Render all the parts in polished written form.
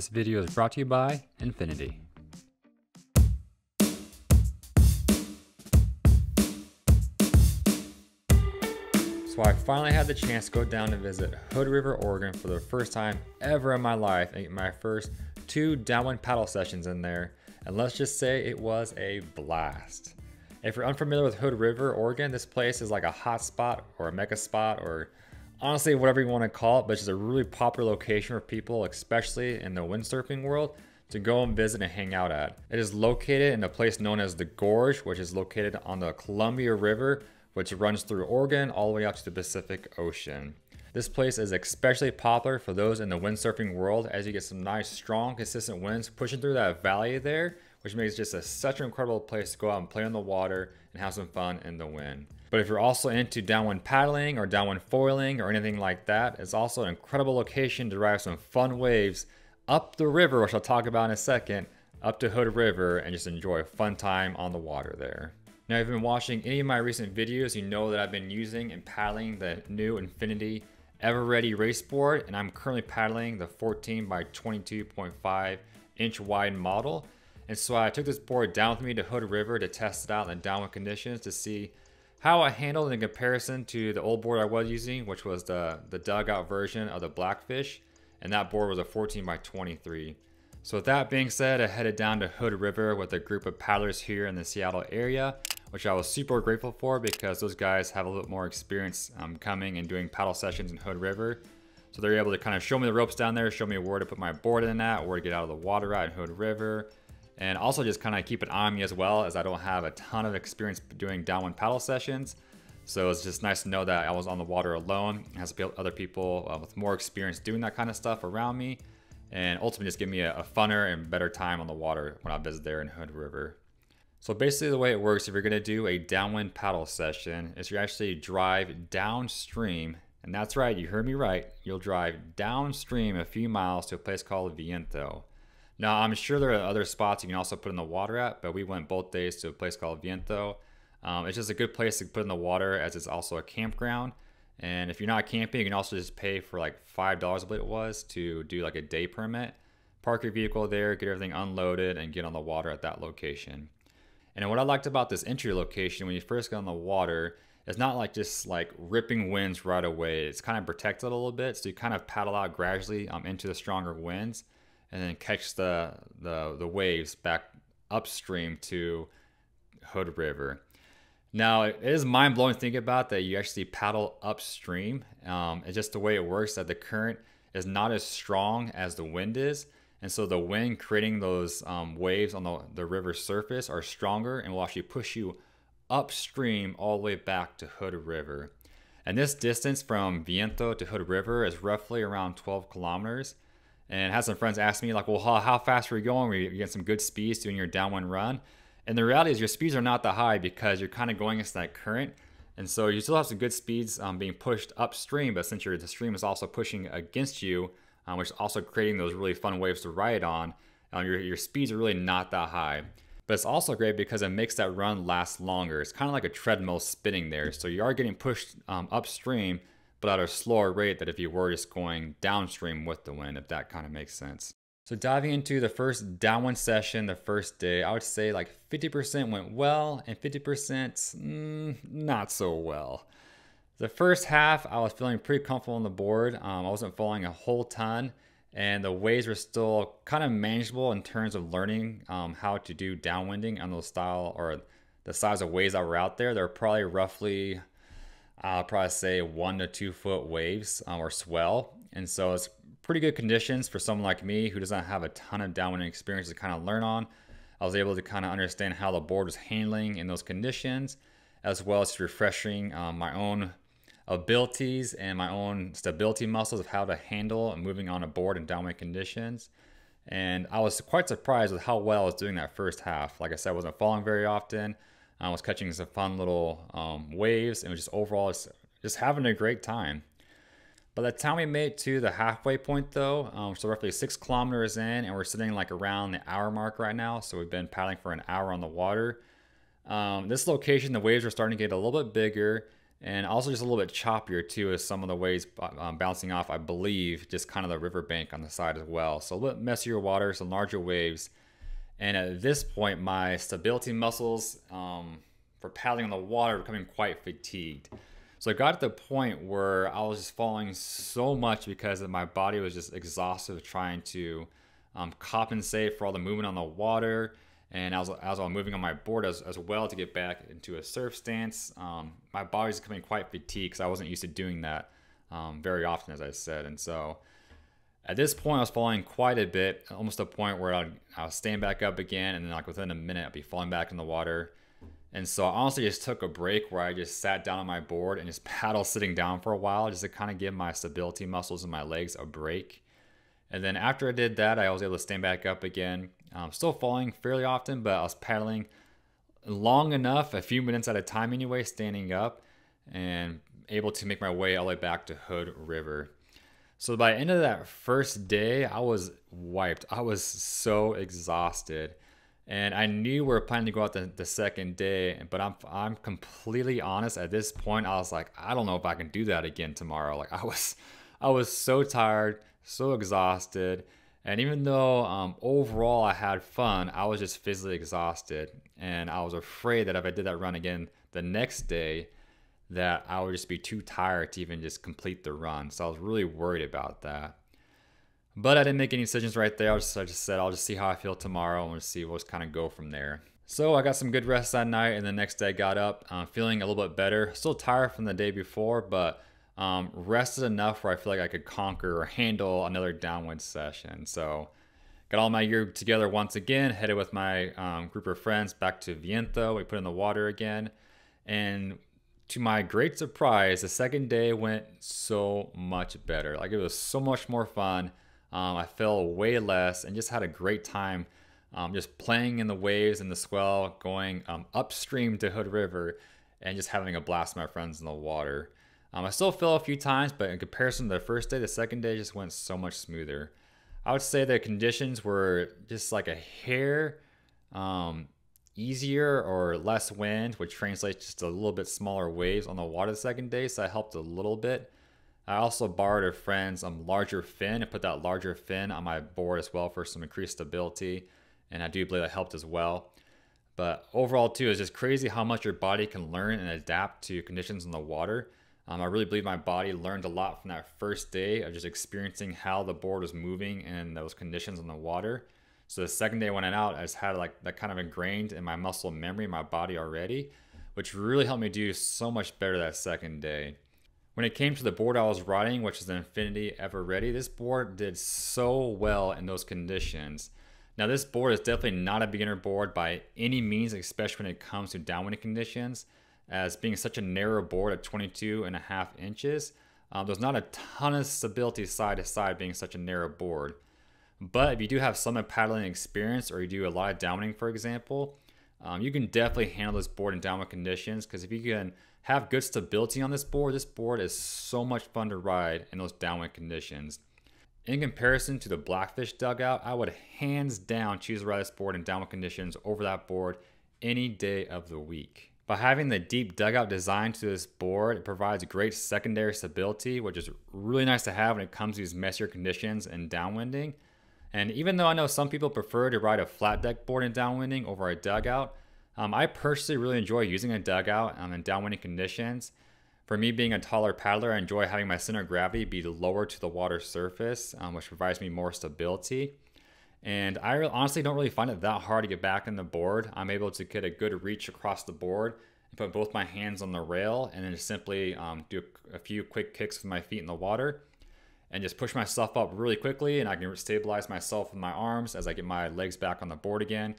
This video is brought to you by Infinity. So I finally had the chance to go down and visit Hood River, Oregon for the first time ever in my life and get my first 2 downwind paddle sessions in there. And let's just say it was a blast. If you're unfamiliar with Hood River, Oregon, this place is like a hot spot or a mega spot or honestly whatever you want to call it, but it's just a really popular location for people, especially in the windsurfing world, to go and visit and hang out at. It is located in a place known as the Gorge, which is located on the Columbia River, which runs through Oregon all the way out to the Pacific Ocean. This place is especially popular for those in the windsurfing world, as you get some nice, strong, consistent winds pushing through that valley there, which makes it just such an incredible place to go out and play on the water and have some fun in the wind. But if you're also into downwind paddling or downwind foiling or anything like that, it's also an incredible location to ride some fun waves up the river, which I'll talk about in a second, up to Hood River, and just enjoy a fun time on the water there. Now, if you've been watching any of my recent videos, you know that I've been using and paddling the new Infinity EVERREADY race board, and I'm currently paddling the 14 by 22.5 inch wide model. And so I took this board down with me to Hood River to test it out in the downwind conditions to see how I handled in comparison to the old board I was using, which was the dugout version of the Blackfish, and that board was a 14 by 23. So with that being said, I headed down to Hood River with a group of paddlers here in the Seattle area, which I was super grateful for because those guys have a little bit more experience coming and doing paddle sessions in Hood River. So they're able to kind of show me the ropes down there, show me where to put my board in at, where to get out of the water at in Hood River, and also just kind of keep an eye on me as well, as I don't have a ton of experience doing downwind paddle sessions. So it's just nice to know that I was on the water alone and has other people with more experience doing that kind of stuff around me, and ultimately just give me a funner and better time on the water when I visit there in Hood River. So basically the way it works, if you're gonna do a downwind paddle session, is you actually drive downstream, and that's right, you heard me right, you'll drive downstream a few miles to a place called Viento. Now, I'm sure there are other spots you can also put in the water at, but we went both days to a place called Viento. It's just a good place to put in the water, as it's also a campground. And if you're not camping, you can also just pay for like $5, I believe it was, to do like a day permit. Park your vehicle there, get everything unloaded, and get on the water at that location. And what I liked about this entry location when you first get on the water, it's not like just like ripping winds right away. It's kind of protected a little bit, so you kind of paddle out gradually into the stronger winds, and then catch the waves back upstream to Hood River. Now, it is mind-blowing to think about that you actually paddle upstream. It's just the way it works, that the current is not as strong as the wind is. And so the wind creating those waves on the river surface are stronger and will actually push you upstream all the way back to Hood River. And this distance from Viento to Hood River is roughly around 12 kilometers. And I had some friends ask me like, well, how fast were you going? Were you getting some good speeds doing your downwind run? And the reality is your speeds are not that high because you're kind of going against that current. And so you still have some good speeds being pushed upstream, but since the stream is also pushing against you, which is also creating those really fun waves to ride on, your speeds are really not that high. But it's also great because it makes that run last longer. It's kind of like a treadmill spinning there. So you are getting pushed upstream, but at a slower rate than if you were just going downstream with the wind, if that kind of makes sense. So diving into the first downwind session, the first day, I would say like 50% went well and 50% not so well. The first half, I was feeling pretty comfortable on the board. I wasn't falling a whole ton, and the waves were still kind of manageable in terms of learning how to do downwinding on those style or the size of waves that were out there. They're probably roughly, I'll probably say 1 to 2 foot waves or swell. And so it's pretty good conditions for someone like me who doesn't have a ton of downwinding experience to kind of learn on. I was able to kind of understand how the board was handling in those conditions, as well as refreshing my own abilities and my own stability muscles of how to handle moving on a board in downwind conditions. And I was quite surprised with how well I was doing that first half. Like I said, I wasn't falling very often. I was catching some fun little waves, and was just overall just having a great time. By the time we made it to the halfway point though, so roughly 6 kilometers in, and we're sitting like around the hour mark right now. So we've been paddling for an hour on the water. This location, the waves are starting to get a little bit bigger, And also just a little bit choppier too, as some of the waves bouncing off, I believe, just kind of the riverbank on the side as well. So a little messier water, some larger waves. And at this point, my stability muscles for paddling on the water were becoming quite fatigued. So I got to the point where I was just falling so much because my body was just exhausted trying to compensate for all the movement on the water. And as I was moving on my board as well to get back into a surf stance, my body was becoming quite fatigued because I wasn't used to doing that very often, as I said. And so at this point, I was falling quite a bit, almost to a point where I was stand back up again, and then like within a minute, I'd be falling back in the water. And so I honestly just took a break where I just sat down on my board and just paddled sitting down for a while just to kind of give my stability muscles in my legs a break. And then after I did that, I was able to stand back up again. Still falling fairly often, but I was paddling long enough, a few minutes at a time anyway, standing up, and able to make my way all the way back to Hood River. So by the end of that first day, I was wiped. I was so exhausted. And I knew we were planning to go out the second day, but I'm completely honest. At this point, I was like, I don't know if I can do that again tomorrow. Like I was so tired, so exhausted. And even though overall I had fun, I was just physically exhausted. And I was afraid that if I did that run again the next day, that I would just be too tired to even just complete the run. So I was really worried about that. But I didn't make any decisions right there. I just said, I'll just see how I feel tomorrow and we'll see what's kind of go from there. So I got some good rest that night, and the next day I got up feeling a little bit better. Still tired from the day before, but rested enough where I feel like I could conquer or handle another downwind session. So got all my gear together once again, headed with my group of friends back to Viento. We put in the water again, and to my great surprise, the second day went so much better. Like, it was so much more fun. I fell way less and just had a great time just playing in the waves and the swell, going upstream to Hood River and just having a blast with my friends in the water. I still fell a few times, but in comparison to the first day, the second day just went so much smoother. I would say the conditions were just like a hair easier or less wind, which translates just a little bit smaller waves on the water the second day, so that helped a little bit. I also borrowed a friend's larger fin and put that larger fin on my board as well for some increased stability, and I do believe that helped as well. But overall too, it's just crazy how much your body can learn and adapt to conditions in the water. I really believe my body learned a lot from that first day of just experiencing how the board was moving in those conditions in the water. So the second day when I went out, I just had like that kind of ingrained in my muscle memory, my body already, which really helped me do so much better that second day. When it came to the board I was riding, which is the Infinity EVERREADY, this board did so well in those conditions. Now this board is definitely not a beginner board by any means, especially when it comes to downwind conditions. As being such a narrow board at 22.5 inches, there's not a ton of stability side to side being such a narrow board. But if you do have some paddling experience, or you do a lot of downwinding, for example, you can definitely handle this board in downwind conditions, because if you can have good stability on this board is so much fun to ride in those downwind conditions. In comparison to the Blackfish dugout, I would hands down choose to ride this board in downwind conditions over that board any day of the week. By having the deep dugout design to this board, it provides great secondary stability, which is really nice to have when it comes to these messier conditions and downwinding. And even though I know some people prefer to ride a flat deck board in downwinding over a dugout, I personally really enjoy using a dugout in downwinding conditions. For me, being a taller paddler, I enjoy having my center of gravity be lower to the water surface, which provides me more stability. And I honestly don't really find it that hard to get back on the board. I'm able to get a good reach across the board and put both my hands on the rail, and then just simply do a few quick kicks with my feet in the water and just push myself up really quickly, and I can stabilize myself with my arms as I get my legs back on the board again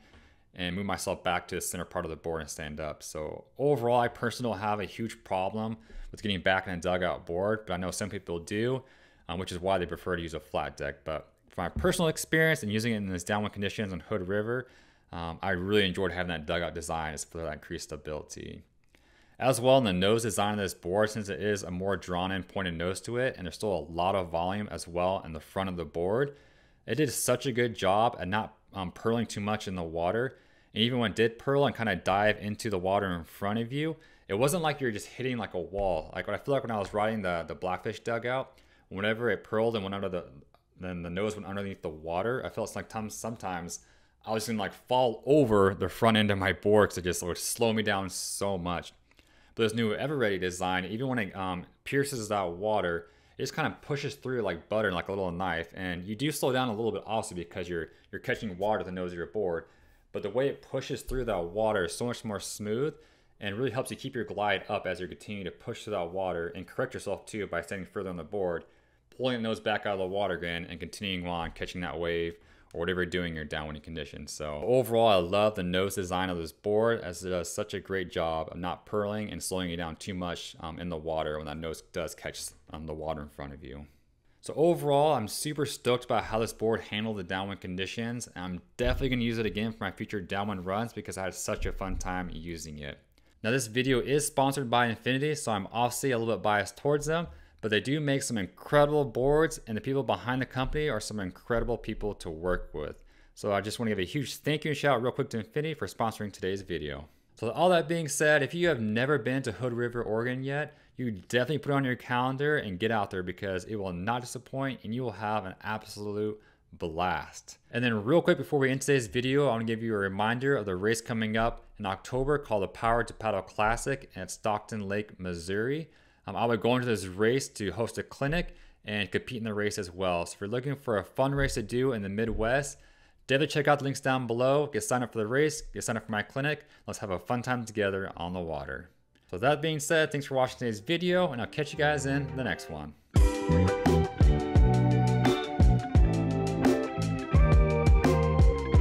and move myself back to the center part of the board and stand up. So overall, I personally don't have a huge problem with getting back on a dugout board, but I know some people do, which is why they prefer to use a flat deck. But for my personal experience and using it in these downwind conditions on Hood River, I really enjoyed having that dugout design for that increased stability. As well, in the nose design of this board, since it is a more drawn-in pointed nose to it, and there's still a lot of volume as well in the front of the board, it did such a good job at not purling too much in the water. And even when it did purl and kind of dive into the water in front of you, it wasn't like you're just hitting like a wall. Like what I feel like when I was riding the blackfish dugout, whenever it purled and went under then the nose went underneath the water, I felt like sometimes I was gonna like fall over the front end of my board because it just would slow me down so much. But this new EVERREADY design, even when it pierces that water, it just kind of pushes through like butter, like a little knife, and you do slow down a little bit also because you're catching water at the nose of your board. But the way it pushes through that water is so much more smooth and really helps you keep your glide up as you continue to push through that water, and correct yourself too by standing further on the board, pulling the nose back out of the water again and continuing on catching that wave or whatever you're doing in your downwinding conditions. So overall, I love the nose design of this board as it does such a great job of not purling and slowing you down too much in the water when that nose does catch the water in front of you. So overall, I'm super stoked about how this board handled the downwind conditions. I'm definitely going to use it again for my future downwind runs because I had such a fun time using it. Now this video is sponsored by Infinity, so I'm obviously a little bit biased towards them, but they do make some incredible boards, and the people behind the company are some incredible people to work with. So I just want to give a huge thank you and shout out real quick to Infinity for sponsoring today's video. So all that being said, if you have never been to Hood River, Oregon yet, you definitely put it on your calendar and get out there because it will not disappoint and you will have an absolute blast. And then real quick before we end today's video, I want to give you a reminder of the race coming up in October called the Power to Paddle Classic at Stockton Lake, Missouri. I'll be going to this race to host a clinic and compete in the race as well. So if you're looking for a fun race to do in the Midwest, definitely check out the links down below. Get signed up for the race, get signed up for my clinic. Let's have a fun time together on the water. So that being said, thanks for watching today's video, and I'll catch you guys in the next one.